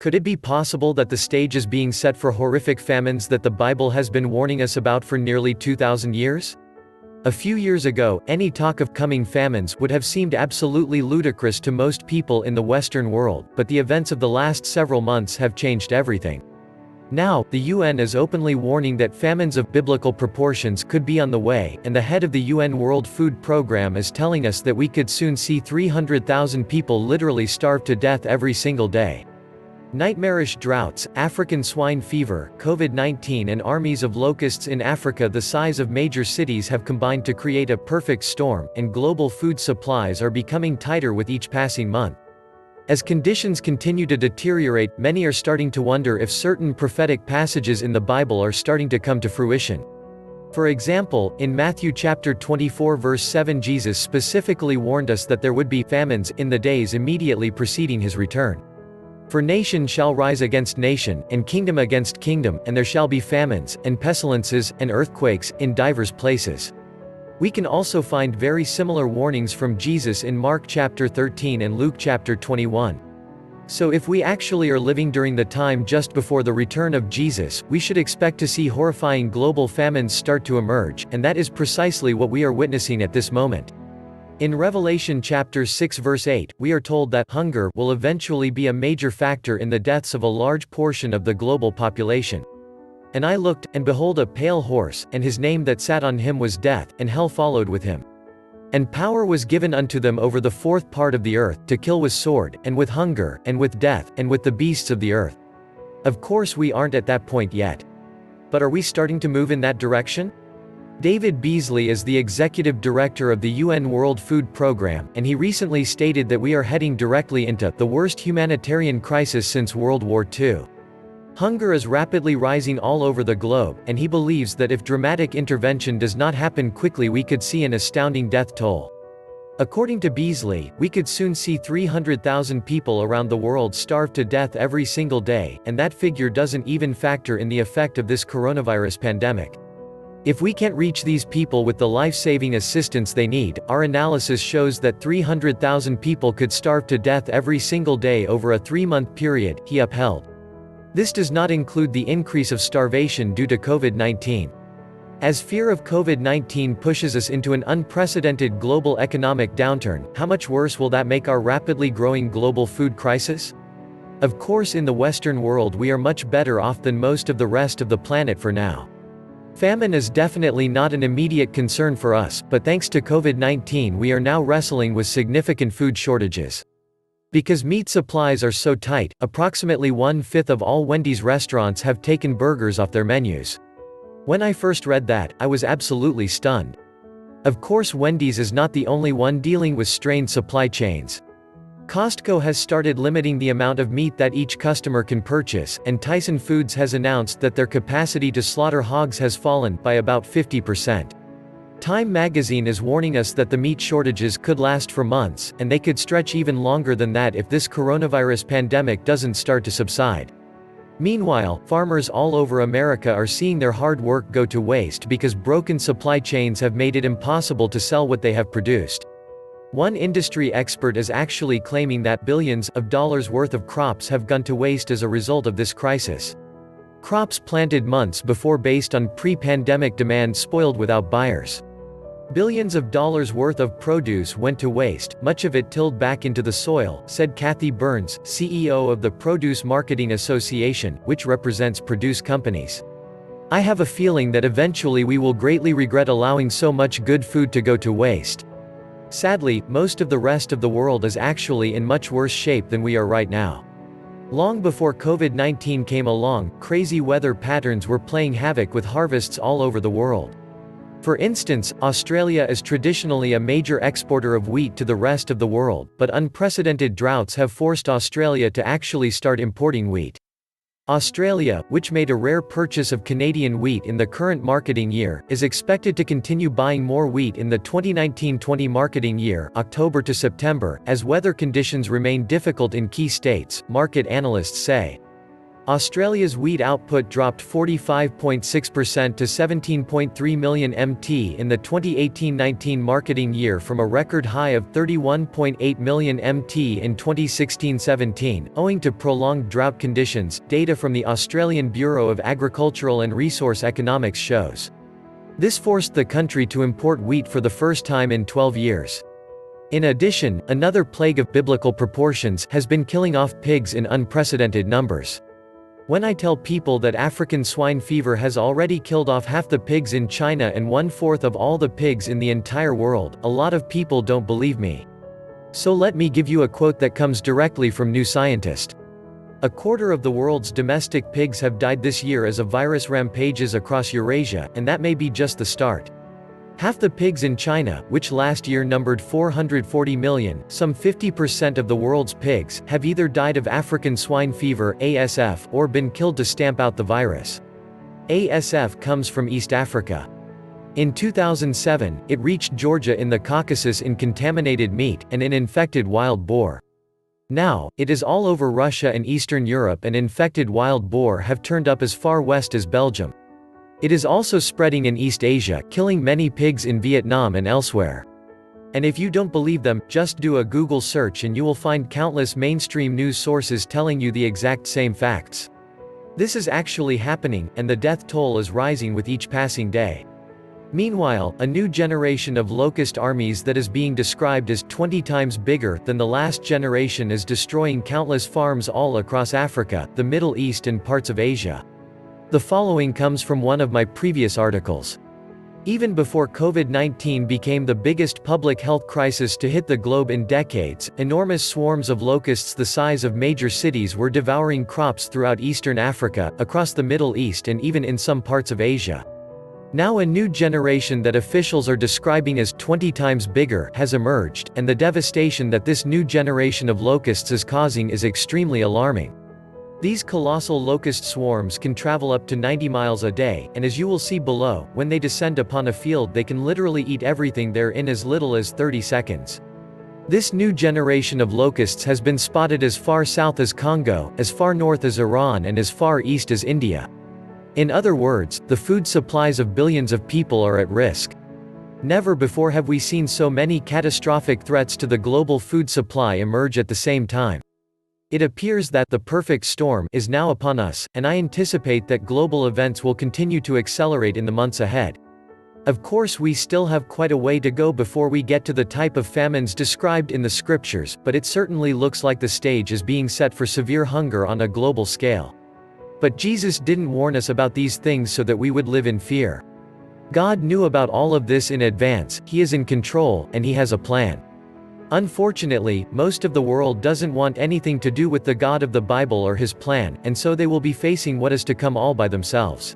Could it be possible that the stage is being set for horrific famines that the Bible has been warning us about for nearly 2,000 years? A few years ago, any talk of coming famines would have seemed absolutely ludicrous to most people in the Western world, but the events of the last several months have changed everything. Now, the UN is openly warning that famines of biblical proportions could be on the way, and the head of the UN World Food Programme is telling us that we could soon see 300,000 people literally starve to death every single day. Nightmarish droughts, African swine fever, COVID-19 and armies of locusts in Africa the size of major cities have combined to create a perfect storm, and global food supplies are becoming tighter with each passing month. As conditions continue to deteriorate, many are starting to wonder if certain prophetic passages in the Bible are starting to come to fruition. For example, in Matthew chapter 24 verse 7 Jesus specifically warned us that there would be famines in the days immediately preceding his return. For nation shall rise against nation, and kingdom against kingdom, and there shall be famines, and pestilences, and earthquakes, in divers places. We can also find very similar warnings from Jesus in Mark chapter 13 and Luke chapter 21. So if we actually are living during the time just before the return of Jesus, we should expect to see horrifying global famines start to emerge, and that is precisely what we are witnessing at this moment. In Revelation chapter 6 verse 8, we are told that hunger will eventually be a major factor in the deaths of a large portion of the global population. And I looked, and behold a pale horse, and his name that sat on him was Death, and hell followed with him. And power was given unto them over the fourth part of the earth, to kill with sword, and with hunger, and with death, and with the beasts of the earth. Of course we aren't at that point yet. But are we starting to move in that direction? David Beasley is the executive director of the UN World Food Programme, and he recently stated that we are heading directly into the worst humanitarian crisis since World War II. Hunger is rapidly rising all over the globe, and he believes that if dramatic intervention does not happen quickly we could see an astounding death toll. According to Beasley, we could soon see 300,000 people around the world starve to death every single day, and that figure doesn't even factor in the effect of this coronavirus pandemic. If we can't reach these people with the life-saving assistance they need, our analysis shows that 300,000 people could starve to death every single day over a 3-month period, he upheld. This does not include the increase of starvation due to COVID-19. As fear of COVID-19 pushes us into an unprecedented global economic downturn, how much worse will that make our rapidly growing global food crisis? Of course, in the Western world we are much better off than most of the rest of the planet for now. Famine is definitely not an immediate concern for us, but thanks to COVID-19 we are now wrestling with significant food shortages. Because meat supplies are so tight, approximately 1/5 of all Wendy's restaurants have taken burgers off their menus. When I first read that, I was absolutely stunned. Of course Wendy's is not the only one dealing with strained supply chains. Costco has started limiting the amount of meat that each customer can purchase, and Tyson Foods has announced that their capacity to slaughter hogs has fallen by about 50%. Time magazine is warning us that the meat shortages could last for months, and they could stretch even longer than that if this coronavirus pandemic doesn't start to subside. Meanwhile, farmers all over America are seeing their hard work go to waste because broken supply chains have made it impossible to sell what they have produced. One industry expert is actually claiming that billions of dollars worth of crops have gone to waste as a result of this crisis. Crops planted months before based on pre-pandemic demand spoiled without buyers. Billions of dollars worth of produce went to waste, much of it tilled back into the soil, said Kathy Burns, CEO of the Produce Marketing Association, which represents produce companies. I have a feeling that eventually we will greatly regret allowing so much good food to go to waste. Sadly, most of the rest of the world is actually in much worse shape than we are right now. Long before COVID-19 came along, crazy weather patterns were playing havoc with harvests all over the world. For instance, Australia is traditionally a major exporter of wheat to the rest of the world, but unprecedented droughts have forced Australia to actually start importing wheat. Australia, which made a rare purchase of Canadian wheat in the current marketing year, is expected to continue buying more wheat in the 2019-20 marketing year, October to September, as weather conditions remain difficult in key states, market analysts say. Australia's wheat output dropped 45.6% to 17.3 million mt in the 2018-19 marketing year from a record high of 31.8 million mt in 2016-17, owing to prolonged drought conditions, data from the Australian Bureau of Agricultural and Resource Economics shows. This forced the country to import wheat for the first time in 12 years. In addition, another plague of biblical proportions has been killing off pigs in unprecedented numbers. When I tell people that African swine fever has already killed off half the pigs in China and 1/4 of all the pigs in the entire world, a lot of people don't believe me. So let me give you a quote that comes directly from New Scientist. "A quarter of the world's domestic pigs have died this year as a virus rampages across Eurasia, and that may be just the start. Half the pigs in China, which last year numbered 440 million, some 50% of the world's pigs, have either died of African swine fever (ASF) or been killed to stamp out the virus. ASF comes from East Africa. In 2007, it reached Georgia in the Caucasus in contaminated meat, and in infected wild boar. Now, it is all over Russia and Eastern Europe, and infected wild boar have turned up as far west as Belgium. It is also spreading in East Asia, killing many pigs in Vietnam and elsewhere. And if you don't believe them, just do a Google search and you will find countless mainstream news sources telling you the exact same facts. This is actually happening, and the death toll is rising with each passing day. Meanwhile, a new generation of locust armies that is being described as 20 times bigger than the last generation is destroying countless farms all across Africa, the Middle East and parts of Asia. The following comes from one of my previous articles. Even before COVID-19 became the biggest public health crisis to hit the globe in decades, enormous swarms of locusts the size of major cities were devouring crops throughout eastern Africa, across the Middle East and even in some parts of Asia. Now a new generation that officials are describing as 20 times bigger has emerged, and the devastation that this new generation of locusts is causing is extremely alarming. These colossal locust swarms can travel up to 90 miles a day, and as you will see below, when they descend upon a field they can literally eat everything there in as little as 30 seconds. This new generation of locusts has been spotted as far south as Congo, as far north as Iran and as far east as India. In other words, the food supplies of billions of people are at risk. Never before have we seen so many catastrophic threats to the global food supply emerge at the same time. It appears that the perfect storm is now upon us, and I anticipate that global events will continue to accelerate in the months ahead. Of course, we still have quite a way to go before we get to the type of famines described in the scriptures, but it certainly looks like the stage is being set for severe hunger on a global scale. But Jesus didn't warn us about these things so that we would live in fear. God knew about all of this in advance, He is in control, and He has a plan. Unfortunately, most of the world doesn't want anything to do with the God of the Bible or His plan, and so they will be facing what is to come all by themselves.